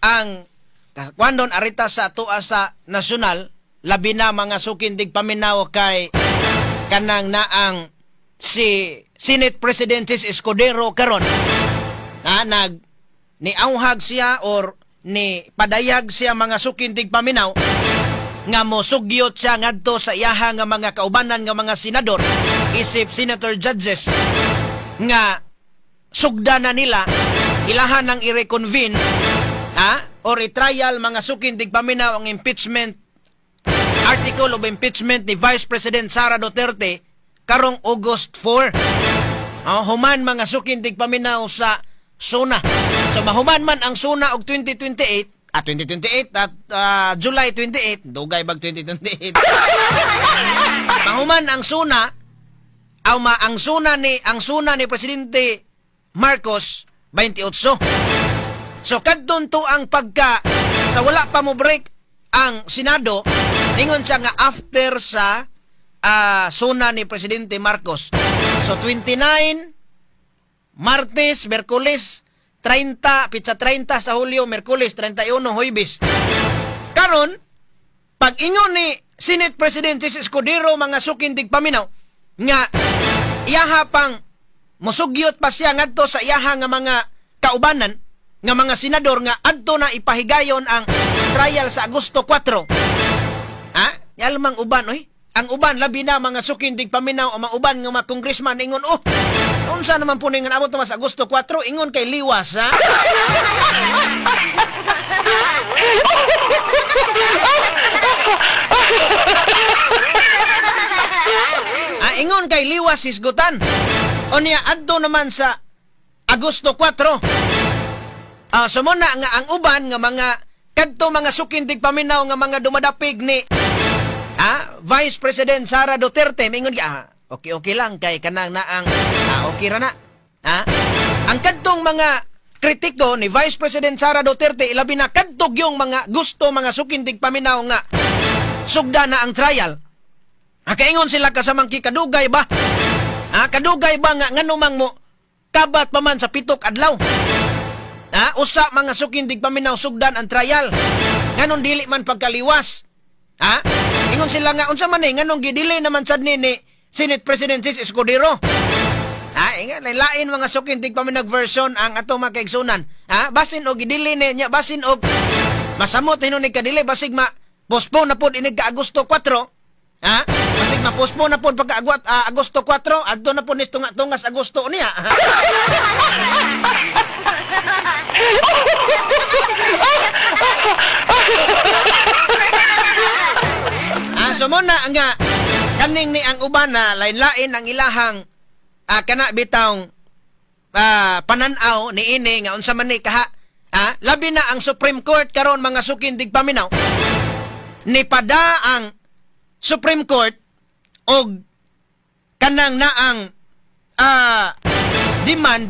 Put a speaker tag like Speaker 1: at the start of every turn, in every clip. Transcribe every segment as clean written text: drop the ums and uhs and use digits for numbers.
Speaker 1: ang kwandon arita sa tuwa sa nasyonal, labi na mga sukindig paminaw kay kanang naang si Senate President Escudero karon na niauhag siya or ni padayag siya mga sukindig paminaw nga mo sugyot siya ngadto sa iyaha nga mga kaubanan nga mga senador isip senator judges nga sugda na nila ilahan ng i-reconvene or i-trial mga sukindig paminaw ang impeachment article of impeachment ni Vice President Sara Duterte karong August 4. Human mga sukindig paminaw sa SONA. So mahuman man ang SONA og 2028 at July 28, dugay bag 2028. Mahuman ang SONA ang SONA ni Presidente Marcos 28. So kadton to ang pagka sa wala pa mo break ang Senado, ningon siya nga after sa SONA ni Presidente Marcos. So 29 Martes, Merkulis 30, pitsa 30 sa Hulyo, Merkulis 31, Huwebes. Karon pag ingon ni Senate President Escudero mga sukindig paminaw nga iyaha pang mosugyot pa siya ngadto sa iyaha nga mga kaubanan nga mga senador nga adto na ipahigayon ang trial sa Agosto 4. Yalmang uban oy. Ang uban labi na mga sukindig paminaw ang mga uban nga mga congressman ingon unsa naman po ningon abot na sa Agosto 4 ingon kay liwas ha. Ingon kay liwas hisgutan. Unya adto naman sa Agosto 4. Sumuna nga ang uban nga mga kadto mga sukindig paminaw nga mga dumadapig ni Vice President Sara Duterte mingon okay lang kay kanang naang okay ra na. Ang kadtong mga kritiko ni Vice President Sara Duterte ilabi na kadtog yung mga gusto mga sukindig paminaw nga sugda na ang trial. Kaingon sila kasamang kadugay ba? Kadugay ba nga nganumang mo kabat pa man sa pitok adlaw? Usa mga sukindig paminaw sugdan ang trial. Nganon dili man pagkaliwas. Ingon sila nga unsa man nganong gidili naman sad ni Senate President Escudero. Lain mga sukindig paminag version ang ato makaigsunan. Basin og gidili niya, basin og masamot hinunig kadili basig postpone na pod inig ka Agosto 4. Basig ma-postpone na pod pagka Agosto 4 adto na pod ni tungas Agosto niya. Sumuna nga kaning ni ang uban na lain-lain ang ilahang kana bitawng pananaw ni ini nga unsa man ni kaha labi na ang Supreme Court karon mga sukindig paminaw nipada ang Supreme Court og kanang naang demand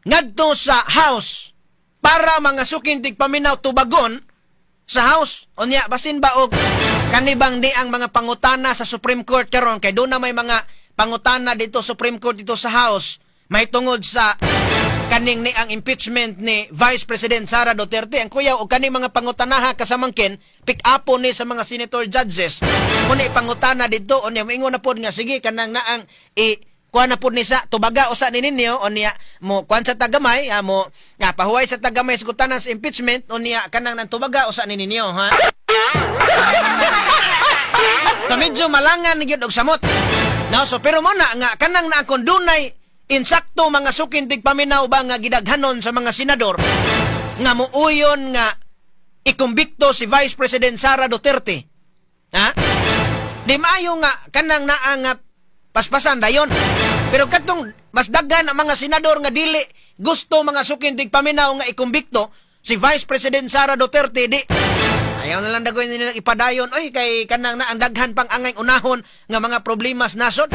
Speaker 1: ngadto sa House para mga sukindig paminaw tubagon sa House. Unya basin ba og kanibang di ang mga pangutana sa Supreme Court karon kay doon na may mga pangutana dito Supreme Court dito sa House may tungod sa kaning ni ang impeachment ni Vice President Sara Duterte. Ang kuyaw og kaning mga pangutanaha kasamangkin pick up ni sa mga senator judges muna ipangutana dito unya moingon na pod nga sige kanang naang kuha na po ni sa tubaga o sa ninyo o niya mo kuhan sa tagamay mo pahuway sa tagamay sa kutanan sa impeachment o niya kanang ng tubaga o sa ninyo medyo malangan ni og samot so pero mo na nga kanang na kung dunay insakto mga sukindig paminaw ba nga gidaghanon sa mga senador nga muuyon nga ikumbikto si Vice President Sara Duterte di maayo nga kanang naang paspasan dayon. Pero katong mas daghan ang mga senador nga dili gusto mga sukindig paminaw nga ikumbikto si Vice President Sara Duterte di. Ayaw na lang dagoy nila ipadayon kay kanang na ang daghan pang angay unahon nga mga problema sa nasod.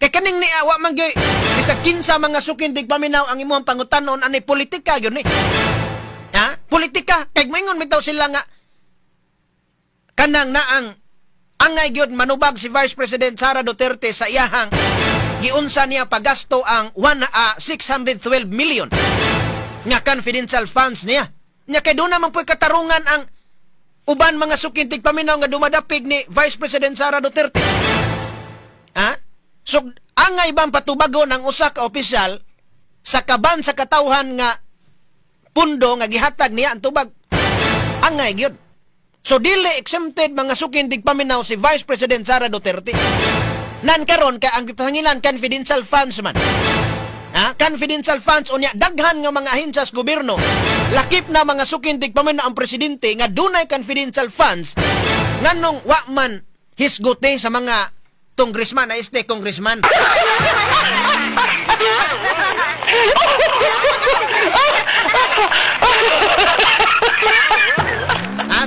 Speaker 1: Kay kaning ni awa man gyud bisag kinsa mga sukindig paminaw ang imuhang pangutanon ani politika gyud ni. Politika kay moingon bitaw sila nga kanang naang angay gyud manubag si Vice President Sara Duterte sa iyahang giunsa niya pagasto ang 612 million nga confidential funds niya. Nya kay doon naman po'y katarungan ang uban mga sukintig paminaw nga dumadapig ni Vice President Sara Duterte. Ha? So, angay bang patubago ng usa ka opisyal sa kaban sa katawhan nga pundo nga gihatag niya ang tubag? Angay gyud. So, dili exempted mga sukintig paminaw si Vice President Sara Duterte. Nan karon ka ang pangilan confidential funds man. Confidential funds unya daghan nga mga ahensya sa gobyerno lakip na mga sukintig paminaw ang presidente nga dunay confidential funds nganong wa man hisgote sa mga congressman na congressman.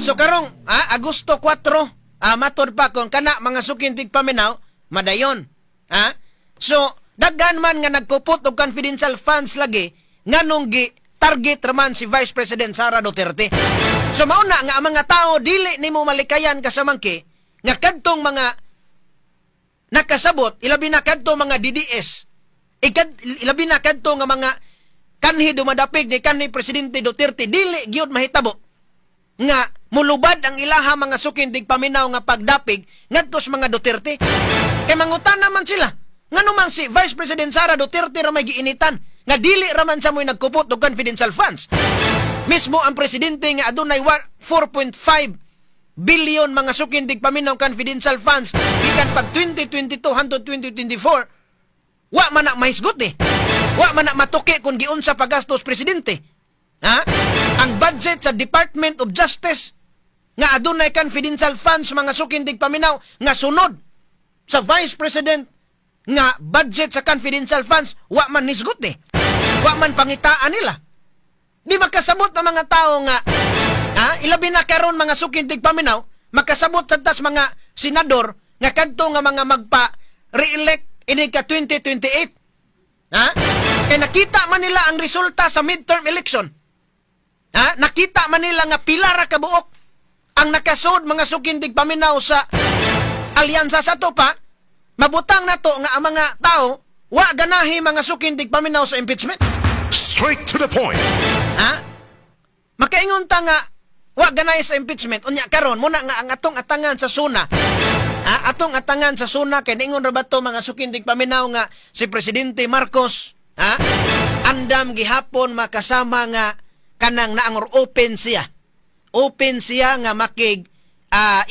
Speaker 1: So karong Agosto 4 matod pa kung kana mga sukintig paminaw madayon. So daghan man nga nagkupot og confidential funds lagi nganong gi target raman si Vice President Sara Duterte. So mauna nga ang mga tao dili nimo malikayan kasamangki nga kadtong mga nakasabot ilabi na kadto mga DDS ilabi na kadto nga mga kanhi dumadapig ni kanhi Presidente Duterte dili gyud mahitabo nga mulubad ang ilaha mga sukintig paminaw nga pagdapig ngadto sa mga Duterte. Kay mangutan naman sila ngano man si Vice President Sara Duterte ra may giinitan nga dili raman sa mo'y nagkupot og confidential funds. Mismo ang presidente nga adunay 4.5 billion mga sukindig paminaw confidential funds gikan pag 2022 hangtod 2024 wa man na mahisgot wa man na matuki kung giunsa pagastos presidente. Ang budget sa Department of Justice nga adunay confidential funds mga sukindig paminaw nga sunod sa Vice President nga budget sa confidential funds wa man nisgot wa man pangitaan nila. Di makasabot ang mga tao nga ilabi na karon mga sukintig paminaw makasabot sa tas mga senador nga kadto nga mga magpa-re-elect ini ka 2028. Kaya nakita man nila ang resulta sa midterm election. Nakita man nila nga pila ra ka buok ang nakasud mga sukintig paminaw sa alyansa sa topa. Mabutang na to nga ang mga tao wa ganahi mga sukindig paminaw sa impeachment.
Speaker 2: Straight to the point.
Speaker 1: Makaingon ta nga wa ganahi sa impeachment unya karon muna nga ang atong atangan sa suna. Atong atangan sa suna kay ningon ra ba to mga sukindig paminaw nga si Presidente Marcos andam gihapon makasama nga kanang naangor open siya. Open siya nga makig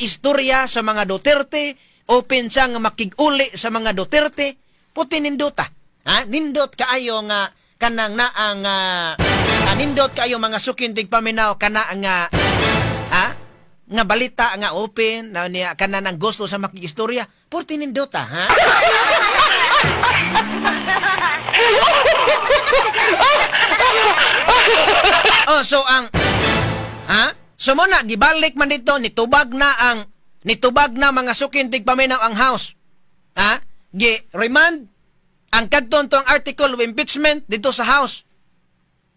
Speaker 1: istorya sa mga Duterte. Open siya nga makig-uli sa mga Duterte, puti nindota. Nindot kaayo nga kanang naang nindot kaayo mga sukintig paminaw kana nga nga balita nga open na niya kana nang gusto sa makig-istorya, puti nindota, so ang so muna gibalik man dito nitubag na mga sukintig paminaw ang House. Gi-remand ang kadton tong article of impeachment dito sa House.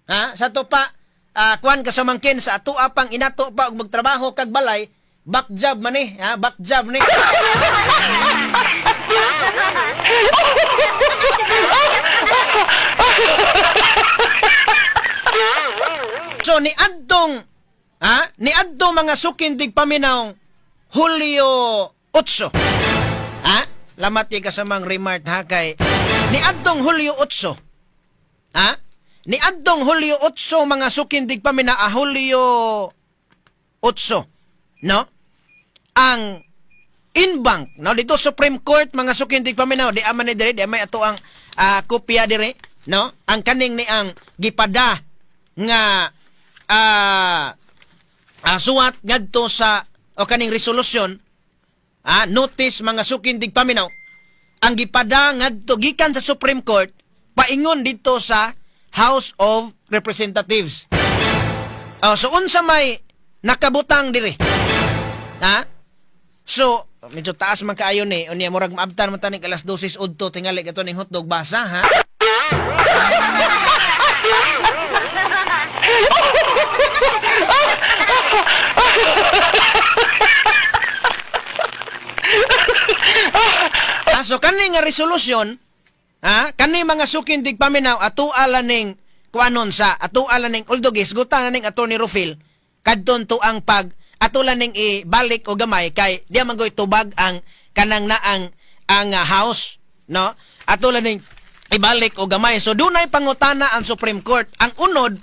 Speaker 1: Sa to pa, kuan kasamangkin sa ato apang inato pa og magtrabaho kag balay, back job man back job ni. So niadtong mga sukintig paminaw Hulyo 8. Lamat kay kasamang remark kay niadtong Hulyo 8. Niadtong Hulyo 8 mga sukindig paminaw Hulyo 8. No? Ang Inbank, no, dito Supreme Court mga sukindig paminaw di aman ni dire di may ato ang kopya dire, no? Ang kaning ni ang gipada nga suwat ngadto sa o kaning resolusyon notice mga sukindig paminaw ang gipada ngadto gikan sa Supreme Court paingon dito sa House of Representatives. So unsa may nakabutang dire. So medyo taas man kaayo ni unya murag maabtan man tanig alas 12 udto tingali kato ning hotdog basa So kani nga resolusyon, kani mga sukindig paminaw ato ala ning kuanon sa atuala ning although gisgutan ning Attorney Rufil kadton to ang pag atulan ning ibalik o gamay kay diya man goy tubag ang kanang naang ang house, no? Atulan ning ibalik o gamay. So dunay pangutana ang Supreme Court. Ang unod,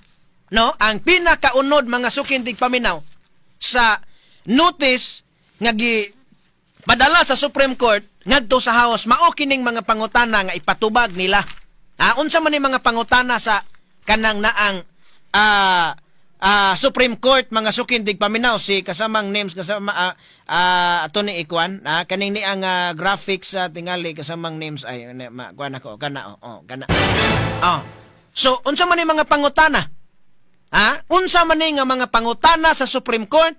Speaker 1: no, ang pinakaunod mga sukintig paminaw sa notice nga padala sa Supreme Court ngadto sa House mao kining mga pangutana nga ipatubag nila. Unsa man ni mga pangutana sa kanang naang Supreme Court mga sukindig paminaw si kasamang names kasama ato ni Ikwan kaning ni ang graphics sa tingali kasamang names ay kuan ako kana kana. So unsa man ni mga pangutana? Unsa man ni nga mga pangutana sa Supreme Court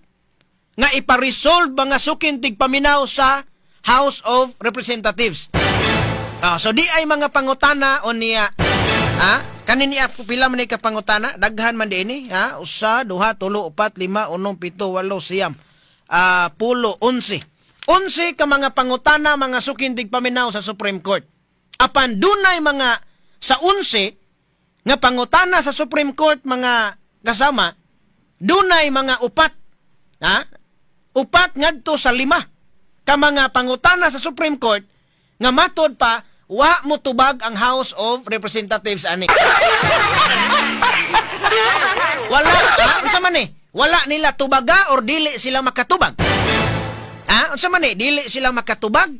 Speaker 1: nga ipa-resolve mga sukindig paminaw sa House of Representatives. So di ay mga pangutana o niya kanini pila man ni ka pangutana daghan man dinhi 1 2 3 4 5 6 7 8 9 10 11 ka mga pangutana mga sukindig paminaw sa Supreme Court. Apan dunay mga sa 11 nga pangutana sa Supreme Court mga kasama dunay mga upat ngadto sa 5 ka mga pangutana sa Supreme Court nga matod pa wa mo tubag ang House of Representatives ani. Wala, unsa man ni? Wala nila tubaga or dili sila makatubag. Unsa man ni? Dili sila makatubag.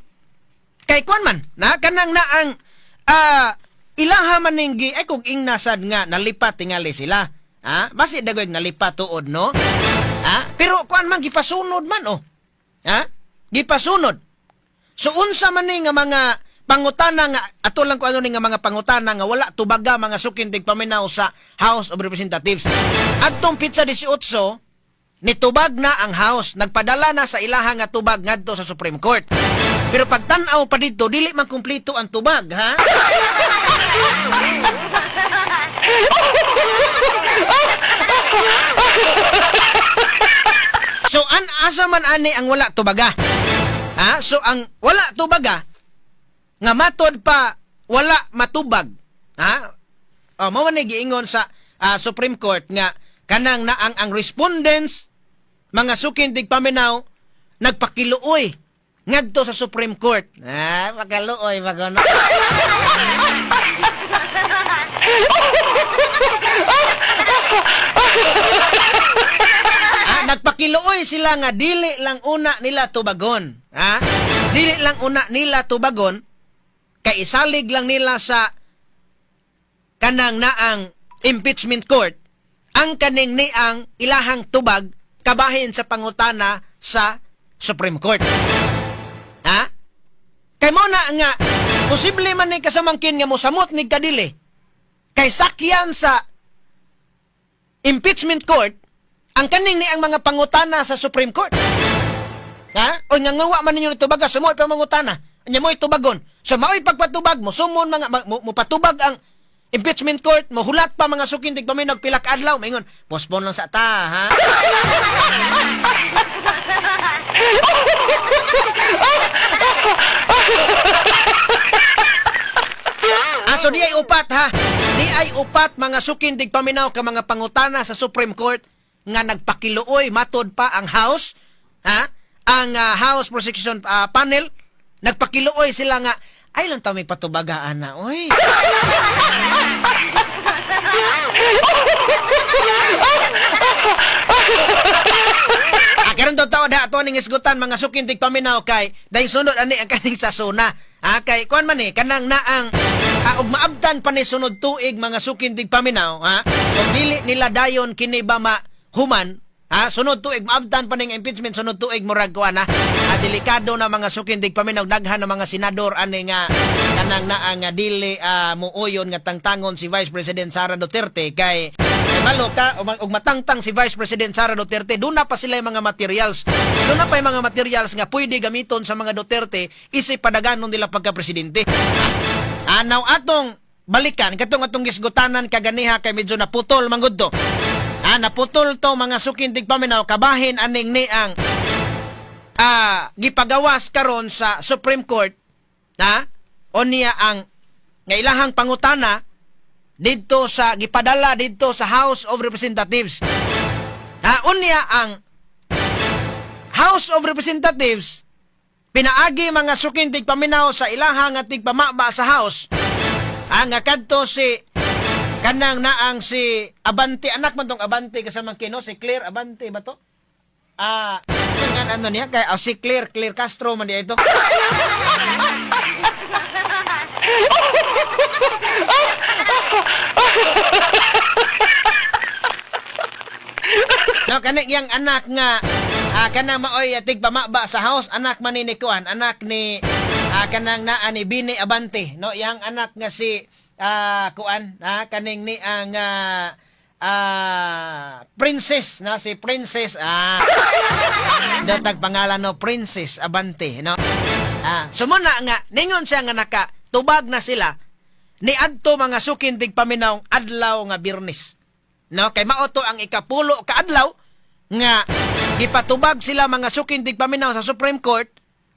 Speaker 1: Kay kuan man, kanang na ang ilaha man ning ay kung ing nasad nga nalipat tingali sila. Basi dagoy nalipat tuod no. Pero kuan man gipasunod man gipasunod. So unsa man ni nga mga pangutana nga ato lang ko ano ni nga mga pangutana nga wala tubaga mga sukindig paminaw sa House of Representatives. Adtong pitsa 18 nitubag na ang House, nagpadala na sa ilaha nga tubag ngadto sa Supreme Court. Pero pag tan-aw pa dito dili man kumpleto ang tubag, So asa man ani ang wala tubaga? So ang wala tubaga nga matod pa wala matubag. Mao man giingon sa Supreme Court nga kanang naang ang respondents mga sukindig paminaw nagpakiluoy ngadto sa Supreme Court. Pakaluoy magano. Nagpakiluoy sila nga dili lang una nila tubagon. Dili lang una nila tubagon kay isalig lang nila sa kanang naang impeachment court ang kaning niang ilahang tubag kabahin sa pangutana sa Supreme Court. Kay mo na nga posible man ni kasamangkin nga mosamot ni kadili kay sakyan sa impeachment court ang kaning niang mga pangutana sa Supreme Court. O nga ngawa man ninyo nitubaga sumoy pa mangutana nya mo itubagon. So mao'y pagpatubag mo, sumon mga mo patubag ang impeachment court, mo hulat pa mga sukindig paminag pilak adlaw, maingon, postpone lang sa ta, So di ay upat di ay upat mga sukindig paminaw ka mga pangutana sa Supreme Court nga nagpakiluoy matod pa ang House, ang House Prosecution Panel nagpakiluoy sila nga ay lang tayo may patubagaan na oy. Karon daw tawad ato ning isgutan mga sukindig paminaw kay dahil sunod ani ang kaning sasuna. Kay kuan man kanang naang ug maabtan pa ni sunod tuig mga sukindig paminaw ug dili nila dayon kini ba mahuman sunod tuig maabtan pa ning impeachment sunod tuig murag kuan delikado na mga sukindig paminaw daghan na mga senador ani nga kanang naa nga dili muuyon nga tangtangon si Vice President Sara Duterte kay malo ka og matangtang si Vice President Sara Duterte doon na pa sila yung mga materials nga pwede gamiton sa mga Duterte isip padaganon nila pagka-presidente. Now atong balikan katong atong gisgutanan kaganiha kay medyo naputol manggod to. Naputol to mga sukindig paminaw kabahin aning niang gipagawas karon sa Supreme Court o niya ang nga ilahang pangutana didto sa gipadala didto sa House of Representatives. Unya ang House of Representatives pinaagi mga sukin tigpaminaw sa ilaha nga tigpamaba sa House. Ang kadto si kanang naang si Abante, anak man tong Abante kasama kino si Claire Abante ba to? Ano niya kay si Claire Castro man diya ito. No, kaning yang anak nga kanang maoy tigpamaba sa House, anak man ni Kuan, anak ni kanang naa ni Bini Abante, no, yang anak nga si Kuan, kaning ni ang princess, no, si Princess datag pangalan no Princess Abante, no. Sumuna nga ningon siya nga nakatubag na sila ni adto mga sukin tigpaminaw adlaw nga Biyernes. No, kay maoto ang ikapulo ka adlaw nga gipatubag sila mga sukin tigpaminaw sa Supreme Court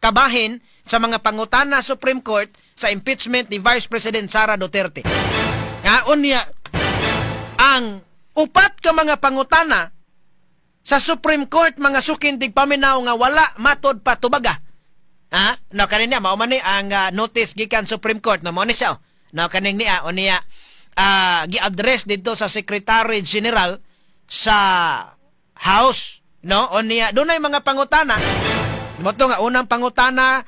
Speaker 1: kabahin sa mga pangutana sa Supreme Court sa impeachment ni Vice President Sara Duterte. Unya ang upat ka mga pangutana sa Supreme Court mga sukin tigpaminaw nga wala matod pa tubaga. No, kanina mao man ni ang notice gikan Supreme Court na mo ni siya. No, kaning niya unya gi-address dito sa Secretary General sa House, no? Unya dunay mga pangutana. Mo to nga unang pangutana,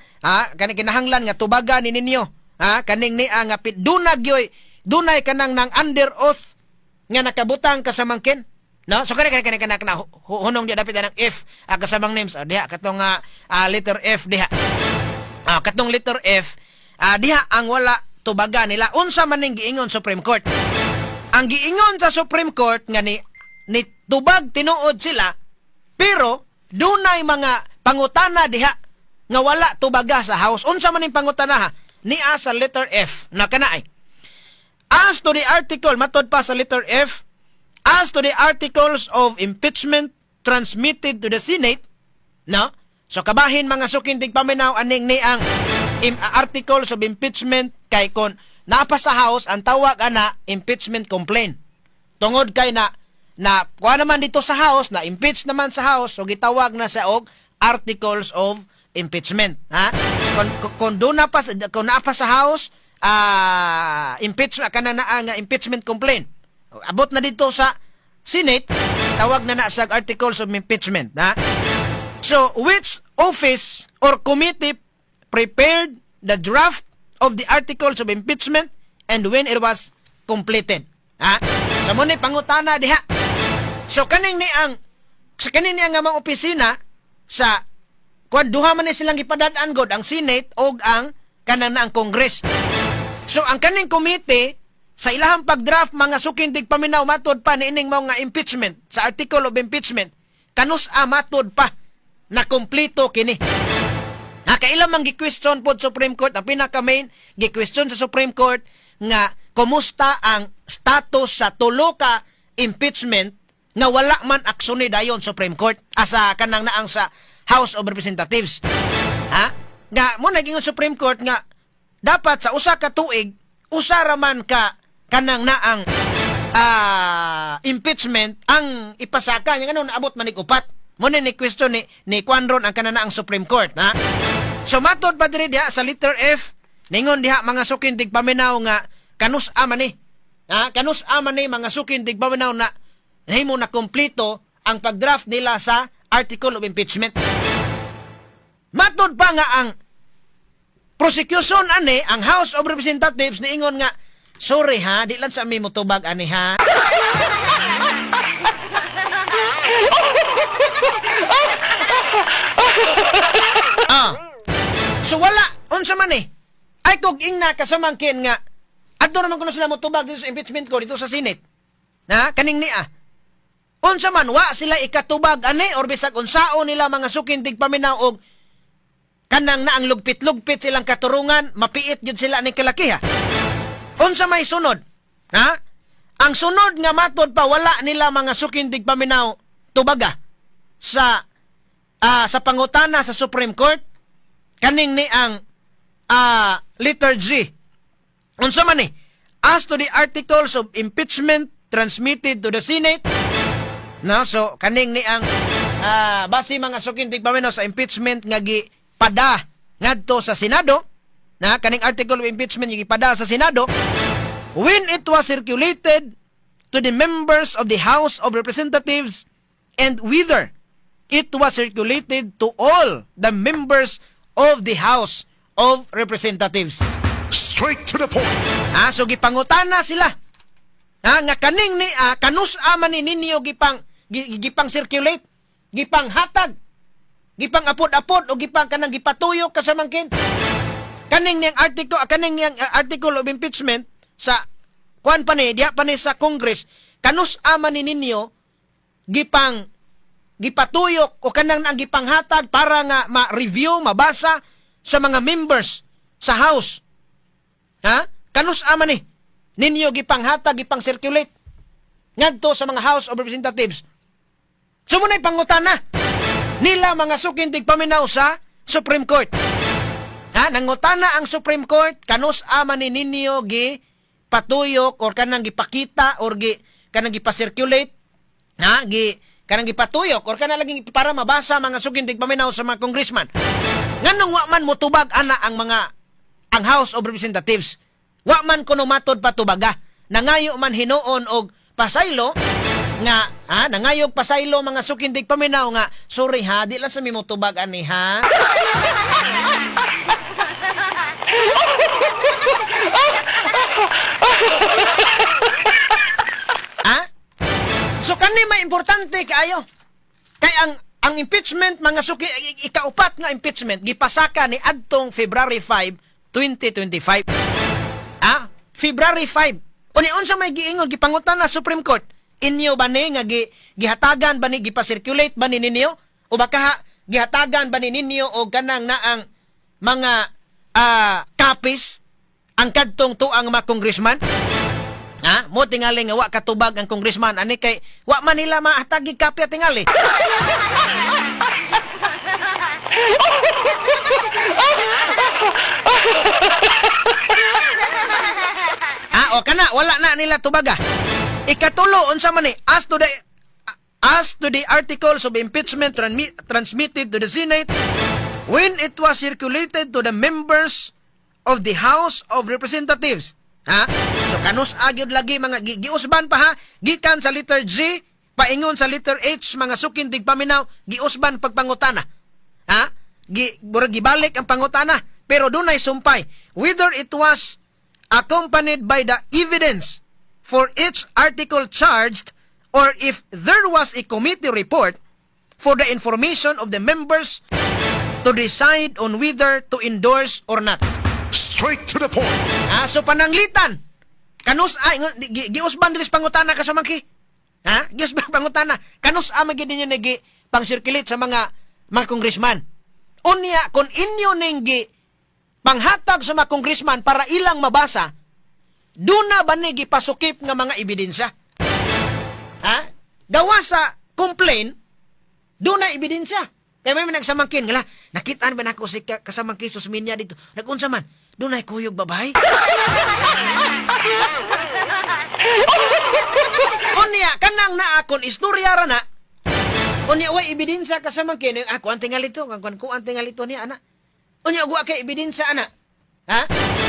Speaker 1: kaning kinahanglan nga tubaga ni ninyo. Kaning ni nga dunag yoy, dunay kanang nang under oath nga nakabutang kasamangkin. No? So kanang hunong di dapat ng F kasamang names. Diha katong letter F diha. Katong letter F diha ang wala tubaga nila. Unsa man ning giingon Supreme Court? Ang giingon sa Supreme Court nga ni tubag tinuod sila pero dunay mga pangutana diha nga wala tubaga sa House. Unsa man ning pangutana niya sa letter F na kanaay. As to the article matod pa sa letter F, as to the articles of impeachment transmitted to the Senate, no? So kabahin mga sukin tigpaminaw aning ni ang articles of impeachment kay kon napa sa House ang tawag ana impeachment complaint. Tungod kay na kuha naman dito sa House na impeach naman sa House so gitawag na sa og articles of impeachment. Kung napa sa House impeachment kana na ang impeachment complaint. Abot na dito sa Senate tawag na sa articles of impeachment. So which office or committee prepared the draft of the articles of impeachment and when it was completed. So mo ni pangutana diha. So kaning ni ang mga opisina sa duha man ni silang gipadad-an god ang Senate og ang kanang na ang Congress. So ang kaning committee sa ilahang pagdraft mga sukin tigpaminaw matod pa ni ining mga impeachment sa article of impeachment kanus matod pa na kompleto kini. Nakailang mang gi-question po Supreme Court, ang pinaka-main gi-question sa Supreme Court nga kumusta ang status sa tulo ka impeachment nga wala man aksyon ni dayon Supreme Court asa kanang naang sa House of Representatives. Nga mo naging Supreme Court nga dapat sa usa ka tuig usa ra man ka kanang naang impeachment ang ipasaka nga ano naabot man upat. Mo ni question ni Kwanron ang kanang naang Supreme Court, So matod pa diri diha sa letter F, ningon diha mga sukin tigpaminaw nga kanus man ni. Kanus man ni mga sukin tigpaminaw na nahimo na kompleto ang pagdraft nila sa article of impeachment. Matod pa nga ang prosecution ani ang House of Representatives niingon nga sorry di lang sa mi motubag ani So wala unsa man ay kog ingna kasamangkin nga adto naman kuno sila motubag dito sa impeachment ko dito sa Senate. Kaning ni unsa man wa sila ikatubag ani or bisag unsaon nila mga sukin tigpaminaw og kanang na ang lugpit-lugpit silang katurungan mapiit gyud sila ni kalakiha. Unsa may sunod? Ang sunod nga matod pa wala nila mga sukin tigpaminaw tubaga sa pangutana sa Supreme Court kaning ni ang letter G. Unsa man as to the articles of impeachment transmitted to the Senate, no, so kaning ni ang base mga sukintig paminaw sa impeachment nga gipada ngadto sa Senado, na kaning article of impeachment nga gipada sa Senado, when it was circulated to the members of the House of Representatives, and whether it was circulated to all the members of the House of Representatives.
Speaker 2: Straight to the point.
Speaker 1: So gipangutana sila. Nga kaning ni kanus man ni ninyo gipang circulate, gipang hatag, gipang apod-apod o gipang kanang gipatuyok kasamangkin. Kaning niyang article of impeachment sa kuan pa ni diya pa ni sa Congress, kanus man ni ninyo gipatuyok o kanang nang gipanghatag para nga ma-review, mabasa sa mga members sa House. Kanus man ni ninyo gipanghatag, gipang-circulate ngadto sa mga House of Representatives. Sumunay pangutana nila mga sukintig paminaw sa Supreme Court. Nangutana ang Supreme Court, kanus man ni ninyo patuyok or kanang gipakita or kanang gipasirculate, kanang gipatuyok or kanang laging para mabasa mga sugintig paminaw sa mga congressman. Nganong wa man motubag ana ang House of Representatives. Wa man kuno matod patubaga. Nangayo man hinuon og pasaylo nga nangayog pasaylo mga sukindig paminaw nga sorry di lang sa mimotubag ani So kani may importante kaayo. Kay ang impeachment mga ikaupat nga impeachment gipasaka ni adtong February 5, 2025. February 5. Uni unsa may giingon gipangutan na Supreme Court. Inyo ba ni nga gihatagan ba ni gipasirculate ba ni ninyo o baka gihatagan ba ni ninyo o kanang naang mga copies ang kadtong tuang mga congressman? Mo tingali nga wa katubag ang congressman ani kay wa man nila mahatagi kapya tingali. O kana wala na nila tubaga. Ikatulo unsa man ni as to the articles of impeachment transmitted to the Senate when it was circulated to the members of the House of Representatives. So kanus agyod lagi mga giusban pa gikan sa letter G paingon sa letter H mga sukindig paminaw giusban pagpangutana. Gibalik ang pangutana pero dunay sumpay whether it was accompanied by the evidence for each article charged or if there was a committee report for the information of the members to decide on whether to endorse or not.
Speaker 2: Straight to the point.
Speaker 1: So pananglitan. Kanus giusban diris pangutana kasamangki. Giusban pangutana. Kanus magid ninyo nagi pang-circulate sa mga congressman. Unya kun inyo ning panghatag sa mga congressman para ilang mabasa, duna ba ni gipasukip nga mga ebidensya? Gawa sa complaint, duna ebidensya. Kaya may nagsamangkin, nakitaan ba na ako si kasamangkin susminya dito? Nagunsa man, dunay kuyog babay? Unya, kanang na akon istorya ra na, unya, way ebidensya kasamangkin, ako ang tingalito, ko ang tingalito niya, anak. Unya gwa kay ebidensya ana.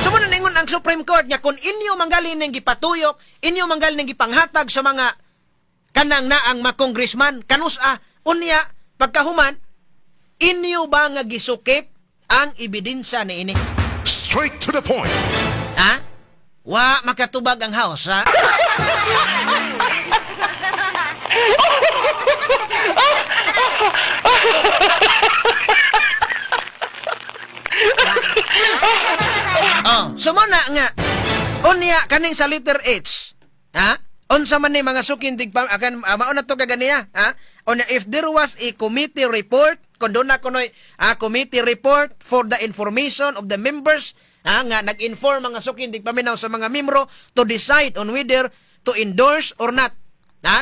Speaker 1: Sumunod ningon ang Supreme Court nga kung inyo manggaling ning gipatuyok, inyo manggaling ning gipanghatag sa mga kanang naang mga congressman, kanus unya pagkahuman inyo ba nga gisukip ang ebidensya niini?
Speaker 2: Straight to the point.
Speaker 1: Wa makatubag ang House, Sumuna nga unya kaning sa letter H, unsa man ni mga sukindig akan mao na to kaganiya, unya if there was a committee report kun doon na kunoy committee report for the information of the members, nga nag-inform mga sukindig paminaw sa mga membro to decide on whether to endorse or not.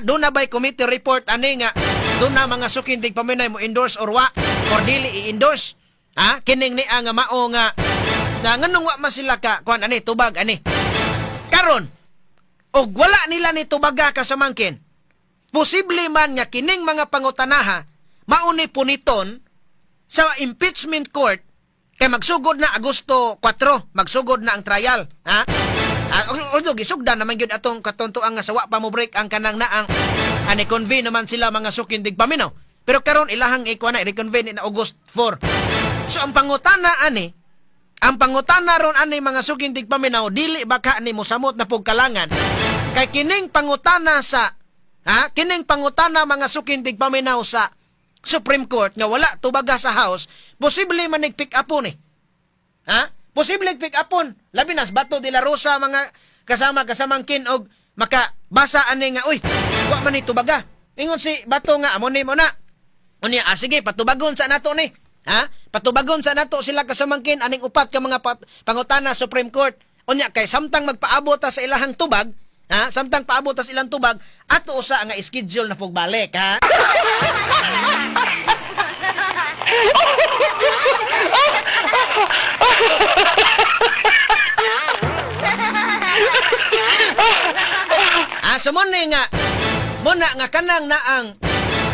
Speaker 1: Doon na ba'y committee report ani nga doon na mga sukindig paminaw mo endorse or wa or dili i-endorse. Kining ni nga mao nga na nganong wa man sila ka kuan ani tubag ani. karon og wala nila ni tubaga kasamangkin, posible man nga kining mga pangutanaha mauni puniton sa impeachment court kay magsugod na Agosto 4, magsugod na ang trial, ha? Although gisugdan naman gyud atong katontoan nga sawa pa mo break ang kanang naang ani convene naman sila mga sukindig paminaw. Pero karon ilahang ikuan na reconvene na August 4. So ang pangutana ron ani mga sukindig paminaw, dili baka ni mosamot na pugkalangan kay kining pangutana mga sukindig paminaw sa Supreme Court nga wala tubaga sa House, posible man nag-pick upon eh. Ha? Posible nag-pick upon. Labi nas Bato de la Rosa mga kasamangkin og makabasa ani nga, uy, wa man ni tubaga. Ingon si Bato nga, amo ni mo na. Unya, sige, patubagon sa nato ni. Ha? Patubagon sa nato sila kasamangkin aning upat ka mga pangutana sa Supreme Court. Unya, kay samtang magpaabot ta sa ilahang tubag, ha? Samtang paabot ta sa ilang tubag, ato usa nga schedule na pugbalik, ha? So muna nga kanang naang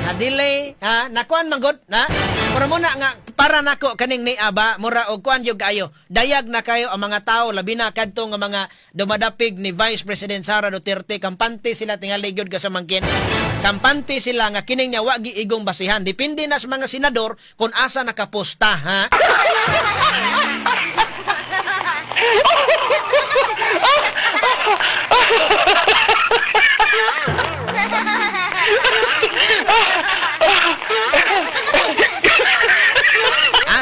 Speaker 1: na-delay, ha? Nakuan manggod, ha? Pero muna nga, para nako kaning ni Aba, mura og kuan yung kayo. Dayag na kayo ang mga tao, labi na kadto nga mga dumadapig ni Vice President Sara Duterte, kampante sila tingali gyud kasamangkin. Kampante sila nga kining nya wagi igong basihan. Depende na sa mga senador kung asa nakaposta, ha?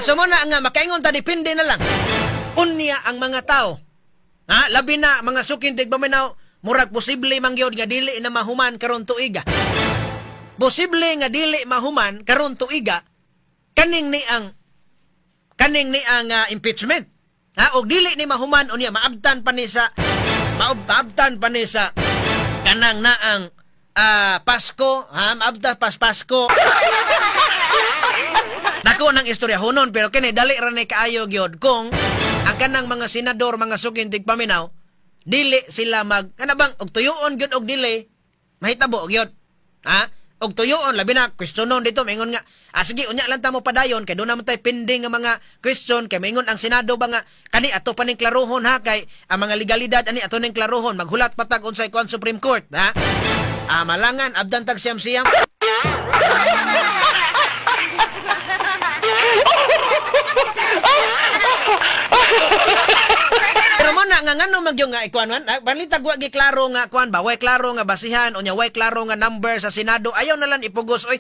Speaker 1: So muna nga makaingon ta depende na lang. Unya ang mga tao. Ha, labi na mga sukindig paminaw, murag posible mangyod nga dili na mahuman karon tuiga. Posible nga dili mahuman karon tuiga kaning ni ang impeachment. Ha, og dili ni mahuman unya maabtan pa ni sa kanang naang Pasko, ha, maabtan Pasko. Nako nang istorya hunon, pero kini dali ra ni kaayo gyud kung ang kanang mga senador, mga sukindig paminaw, dili sila kanabang og tuyoon gyud og dili mahitabo gyud. Ha? Og tuyoon labi na questionon dito maingon nga, sige unya lang ta mo padayon kay do na man tay pending nga mga question kay maingon ang Senado ba nga kani ato pa ning klarohon ha kay ang mga legalidad ani ato ning klarohon maghulat patag unsay kuan Supreme Court, ha? Malangan abdan tag siyam-siyam. Pero mo na nga ngano magyong nga ikuan man, balita wa gi klaro nga kuan ba, way klaro nga basihan unya way klaro nga number sa Senado, ayaw na lang ipugos oy.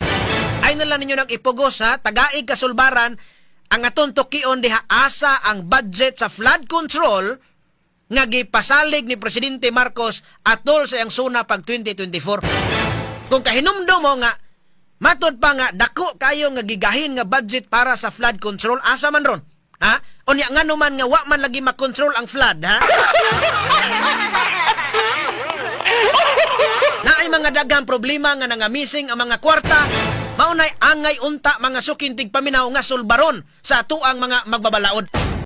Speaker 1: Ay na lang ninyo nang ipugos ha, tagaig kasulbaran ang aton tukion diha asa ang budget sa flood control nga gipasalig ni Presidente Marcos atol sa iyang suna pag 2024. Kung kahinumdum mo nga matod pa nga dako kayo nga gigahin nga budget para sa flood control, asa man ron? Ha? Unya nga naman nga wa man lagi makontrol ang flood, ha? Naay mga daghang problema nga nangamising ang mga kwarta, maunay angay unta mga sukintig paminaw nga sulbaron sa atuang mga magbabalaod.